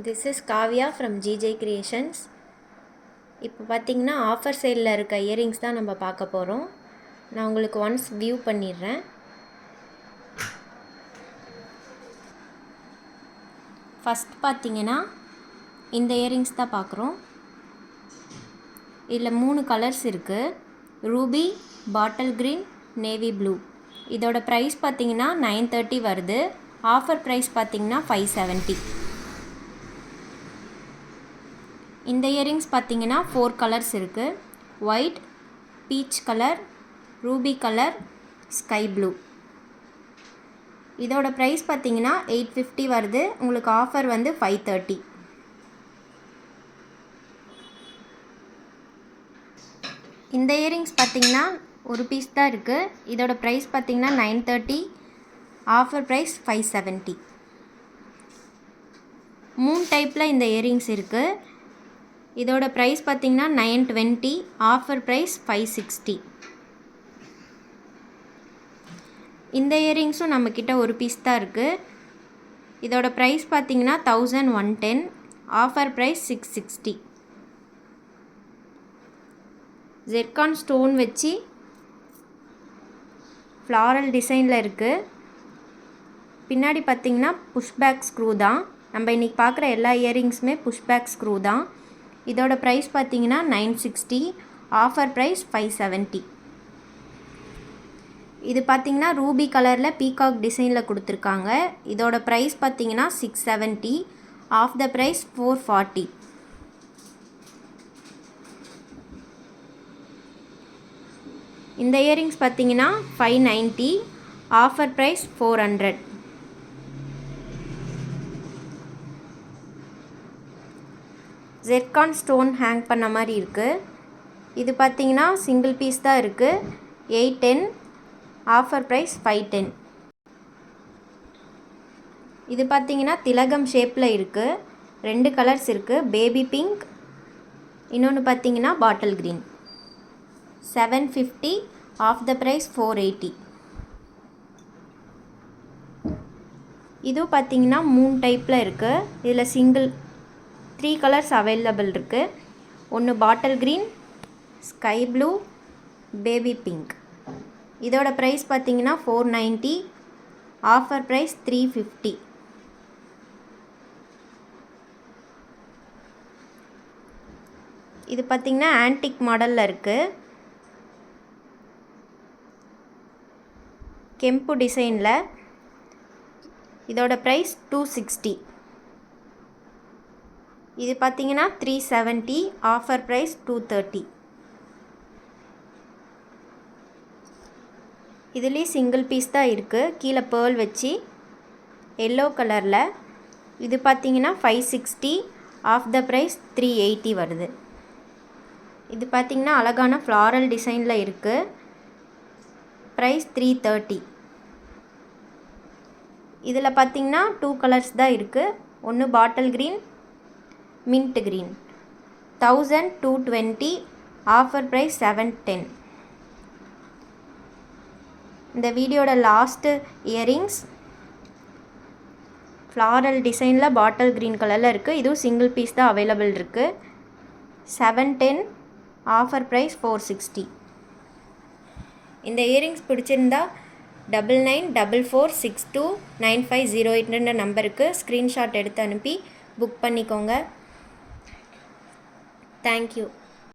This is Kavya from GJ Creations. இப்போ பார்த்தீங்கன்னா offer சேலில் இருக்க இயரிங்ஸ் தான் நம்ம பார்க்க போகிறோம். நான் உங்களுக்கு ஒன்ஸ் வியூ பண்ணிடுறேன். ஃபஸ்ட் பார்த்தீங்கன்னா இந்த இயரிங்ஸ் தான் பார்க்குறோம். இதில் 3 கலர்ஸ் இருக்குது. Ruby, bottle green, navy blue. இதோட ப்ரைஸ் பார்த்தீங்கன்னா 930 வருது. ஆஃபர் ப்ரைஸ் பார்த்தீங்கன்னா 570. இந்த இயரிங்ஸ் பார்த்தீங்கன்னா 4 கலர்ஸ் இருக்குது. White, peach colour, Ruby colour, sky blue. இதோட ப்ரைஸ் பார்த்தீங்கன்னா 850 வருது. உங்களுக்கு ஆஃபர் வந்து 530. இந்த இயரிங்ஸ் பார்த்தீங்கன்னா ஒரு பீஸ் தான் இருக்குது. இதோட ப்ரைஸ் பார்த்தீங்கன்னா 930. Offer price 570. 3 டைப்பில் இந்த இயரிங்ஸ் இருக்குது. இதோட ப்ரைஸ் பார்த்தீங்கன்னா 920. Offer price 560. இந்த இயரிங்ஸும் நம்மக்கிட்ட ஒரு பீஸ் தான் இருக்குது. இதோட ப்ரைஸ் பார்த்தீங்கன்னா 1110. Offer price 660. ஜெர்கான் ஸ்டோன் வச்சு ஃப்ளாரல் டிசைனில் இருக்குது. பின்னாடி பார்த்தீங்கன்னா புஷ்பேக் ஸ்க்ரூ தான். நம்ம இன்றைக்கி பார்க்குற எல்லா இயரிங்ஸுமே புஷ்பேக் ஸ்க்ரூ தான். இதோட ப்ரைஸ் பார்த்தீங்கன்னா 960. Offer price 570. இது பார்த்தீங்கன்னா ரூபி கலரில் பீகாக் டிசைனில் கொடுத்துருக்காங்க. இதோட ப்ரைஸ் பார்த்தீங்கன்னா 670. Off the price 440. இந்த இயரிங்ஸ் பார்த்தீங்கன்னா 590. Offer price 400. Zircon stone hang பண்ண மாதிரி இருக்குது. இது பார்த்தீங்கன்னா சிங்கிள் பீஸ் தான் இருக்குது. 810. Offer price 510. இது பார்த்தீங்கன்னா திலகம் ஷேப்பில் இருக்குது. 2 கலர்ஸ் இருக்குது. பேபி பிங்க், இன்னொன்று பார்த்தீங்கன்னா bottle green. 750. Off the price 480. இதுவும் பார்த்தீங்கன்னா 3 டைப்பில் இருக்குது. இதில் சிங்கிள் 3 கலர்ஸ் அவைலபிள் இருக்குது. ஒன்று bottle green, sky blue, baby pink. இதோட ப்ரைஸ் பார்த்தீங்கன்னா 490. Offer price 350. இது பார்த்தீங்கன்னா ஆன்டிக் மாடலில் இருக்குது. கெம்பு டிசைனில். இதோட ப்ரைஸ் 260. இது பார்த்தீங்கன்னா 370. Offer price 230. இதுலேயே சிங்கிள் பீஸ் தான் இருக்குது. கீழே பேர்ல் வச்சு எல்லோ கலரில். இது பார்த்தீங்கன்னா 560. ஆஃப் த ப்ரைஸ் 380 வருது. இது பார்த்தீங்கன்னா அழகான ஃப்ளாரல் டிசைனில் இருக்குது. ப்ரைஸ் 330. இதில் பார்த்தீங்கன்னா 2 கலர்ஸ் தான் இருக்குது. ஒன்று bottle green, mint green. 1220. Offer price 710. இந்த வீடியோட லாஸ்ட்டு இயரிங்ஸ் ஃப்ளாரல் டிசைனில் பாட்டில் க்ரீன் கலரில் இருக்குது. இதுவும் சிங்கிள் பீஸ் தான் அவைலபிள் இருக்குது. 710. Offer price 460. இந்த இயரிங்ஸ் பிடிச்சிருந்தா 9944629508 நம்பருக்கு ஸ்க்ரீன்ஷாட் எடுத்து அனுப்பி புக் பண்ணிக்கோங்க. தேங்க்யூ.